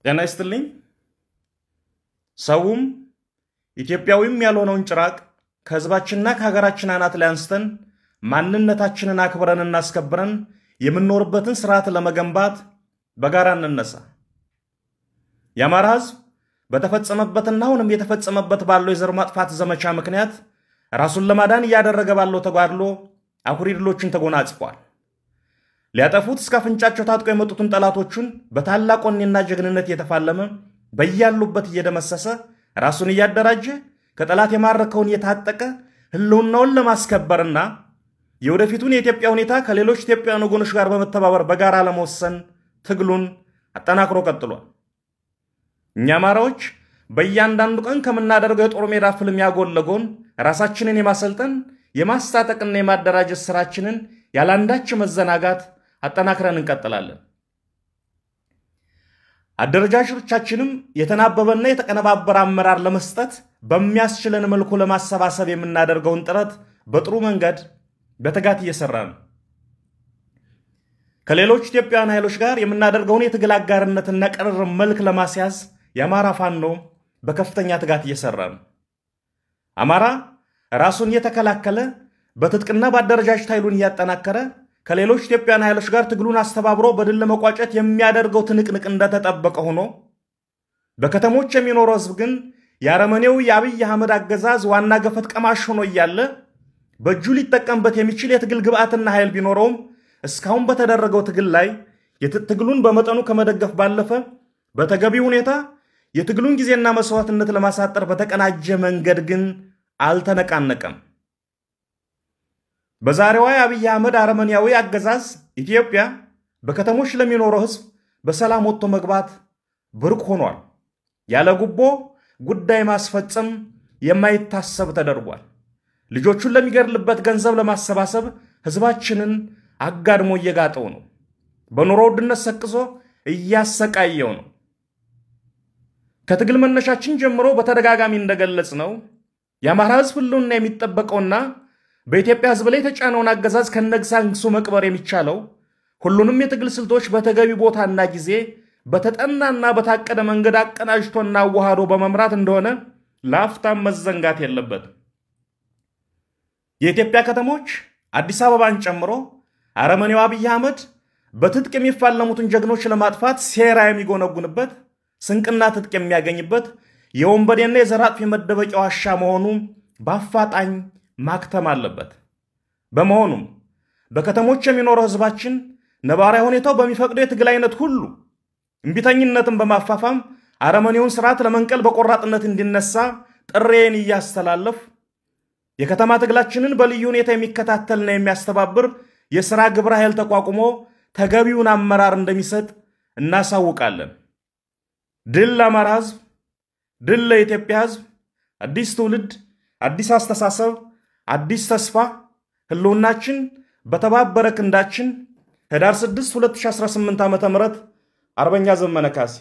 ጤና ይስጥልኝ ሰውም ኢትዮጵያዊም ያልሆነውን ጭራቅ ከህዝባችንና ከሀገራችን አናት ላይ አንስተን ማንነታችንን አክብረን እናስከብረን የምንኖርበትን ስርዓት ለመገንባት በጋራ እንነሳ። የአማራ ህዝብ በተፈጸመበትና አሁንም የተፈጸመበት ባለው የዘር ማጥፋት ዘመቻ ምክንያት ራሱን ለማዳን ያደረገ ባለው ተጓድሎ አኩሪ ድሎችን ተጎናጽፏል። ሊያጠፉት እስከ አፍንጫቸው ታጥቆ የመጡትን ጠላቶቹን በታላቅ ወኔና ጀግንነት የተፋለመ በያሉበት እየደመሰሰ ራሱን እያደራጀ ከጠላት የማረከውን የታጠቀ ህልውናውን ለማስከበርና የወደፊቱን የኢትዮጵያ ሁኔታ ከሌሎች ኢትዮጵያውያን ወገኖች ጋር በመተባበር በጋራ ለመወሰን ትግሉን አጠናክሮ ቀጥሏል። እኛ አማራዎች በእያንዳንዱ ቀን ከምናደርገው የጦር ሜዳ ፍልሚያ ጎን ለጎን ራሳችንን የማሰልጠን የማስታጠቅና የማደራጀት ስራችንን ያላንዳች መዘናጋት አጠናክረን እንቀጥላለን። አደረጃጀቶቻችንም የተናበበና የተቀነባበረ አመራር ለመስጠት በሚያስችለን መልኩ ለማሰባሰብ የምናደርገውን ጥረት በጥሩ መንገድ በትጋት እየሰራን ነው። ከሌሎች ኢትዮጵያውያን ኃይሎች ጋር የምናደርገውን የትግል አጋርነትና ቅርርብ መልክ ለማስያዝ የአማራ ፋኖ በከፍተኛ ትጋት እየሰራ ነው። አማራ ራሱን እየተከላከለ በትጥቅና በአደረጃጀት ኃይሉን እያጠናከረ ከሌሎች ኢትዮጵያውያን ኃይሎች ጋር ትግሉን አስተባብሮ በድል ለመቋጨት የሚያደርገው ትንቅንቅ እንደተጠበቀ ሆኖ በከተሞች የሚኖረው ህዝብ ግን ያረመኔው የአብይ አህመድ አገዛዝ ዋና ገፈት ቀማሽ ሆኖ እያለ በእጁ ሊጠቀምበት የሚችል የትግል ግብአትና ኃይል ቢኖረውም እስካሁን በተደረገው ትግል ላይ የትግሉን በመጠኑ ከመደገፍ ባለፈ በተገቢ ሁኔታ የትግሉን ጊዜና መስዋዕትነት ለማሳጠር በተቀናጀ መንገድ ግን አልተነቃነቀም። በዛሬዋ የአብይ አህመድ አረመኔያዊ አገዛዝ ኢትዮጵያ በከተሞች ለሚኖረው ህዝብ በሰላም ወጥቶ መግባት ብርቅ ሆኗል። ያለ ጉቦ ጉዳይ ማስፈጸም የማይታሰብ ተደርጓል። ልጆቹን ለሚገድልበት ገንዘብ ለማሰባሰብ ህዝባችንን አጋድሞ እየጋጠው ነው። በኑሮ ውድነት ሰቅዞ እያሰቃየው ነው። ከትግል መነሻችን ጀምሮ በተደጋጋሚ እንደገለጽ ነው የአማራ ህዝብ ህልውና የሚጠበቀውና በኢትዮጵያ ህዝብ ላይ የተጫነውን አገዛዝ ከነግሳንግሱ መቅበር የሚቻለው ሁሉንም የትግል ስልቶች በተገቢ ቦታና ጊዜ በተጠናና በታቀደ መንገድ አቀናጅቶና አዋሃዶ በመምራት እንደሆነ ለአፍታም መዘንጋት የለበትም። የኢትዮጵያ ከተሞች አዲስ አበባን ጨምሮ አረመኔው አብይ አህመድ በትጥቅ የሚፋለሙትን ጀግኖች ለማጥፋት ሴራ የሚጎነጉንበት ስንቅና ትጥቅ የሚያገኝበት የወንበዴና የዘራጥፊ መደበቂያ ዋሻ መሆኑ በአፋጣኝ ማክተም አለበት። በመሆኑም በከተሞች የሚኖረው ህዝባችን ነባራዊ ሁኔታው በሚፈቅደው የትግል አይነት ሁሉ እምቢተኝነትን በማፋፋም አረመኔውን ስርዓት ለመንቀል በቆራጥነት እንዲነሳ ጥሬን እያስተላለፍ የከተማ ትግላችንን በልዩ ሁኔታ የሚከታተልና የሚያስተባብር የሥራ ግብረ ኃይል ተቋቁሞ ተገቢውን አመራር እንደሚሰጥ እናሳውቃለን። ድል ለአማራ ህዝብ፣ ድል ለኢትዮጵያ ህዝብ። አዲስ ትውልድ፣ አዲስ አስተሳሰብ፣ አዲስ ተስፋ። ህልውናችን በተባበረ ክንዳችን። ህዳር 6 2018 ዓ.ም አርበኛ ዘመነ ካሴ